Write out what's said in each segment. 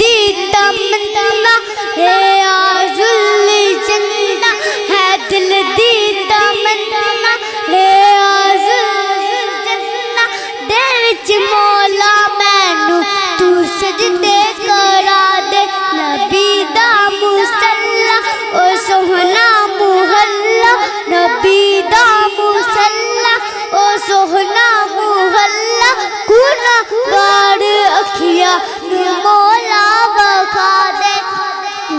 दी तमन्ना है आजुल जन्ना है दिल दी तमन्ना है आजुल जन्ना दे विच मौला मैनू तू सजदे करा दे नबी दा मुसल्ला ओ सोहना मुहल्ला नबी दा मुसल्ला ओ सोहना मुहल्ला गुनाहगार अखियां मौला वखा दे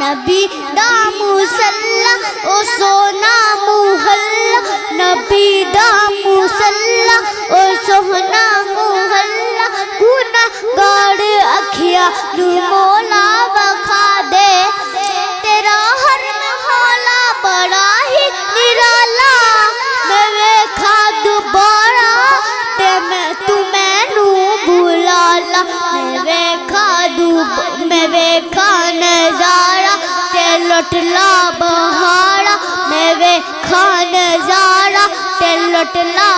नबी दा मुसल्ला ओ सोना मुहल्ला नबी दा मुसल्ला ओ सोहना मुहल्ला गुनाहगार अखियां मौला वखा दे तेरा हर मौला बड़ा ही निराला मैं वेखा दोबारा ते मैं तू मैनू भुला ला मैं वेखा नजारा ते लुट ला बहारा मैं वेखा नजारा ते लुट ला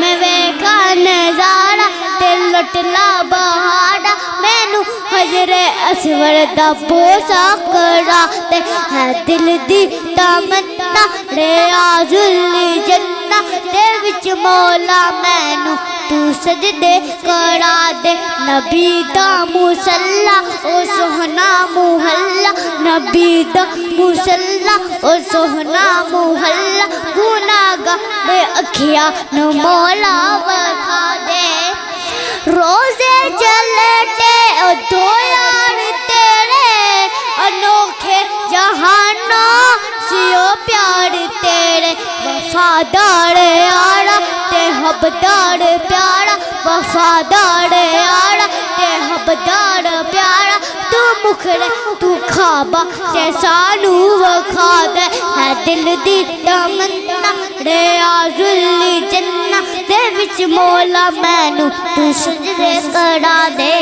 मैं वेखा नजारा ते लुट ला बहारा मैनू हजरे असवर दा बोसा करा ते है दिल दी तमन्ना रे आजुल जन्ना दे विच मौला मैनू तू सजदे करा दे नबी दा मुसल्ला ओ सोहना मुहल्ला नबी दा मुसल्ला ओ सोहना मुहल्ला गुनाहगार अखियां नू मौला वखा दे रोजे चलते ओ दो यार तेरे अनोखे जहानों सियो प्यार तेरे वफादार यारा ते हबदार प्यारा वफादार यारा ते हबदार प्यारा तू मुखरे तू खाबा ते सानू वखा दे है दिल दी तमन्ना रे आजुल जन्ना दे विच मौला मैनू तू सजदे करा दे।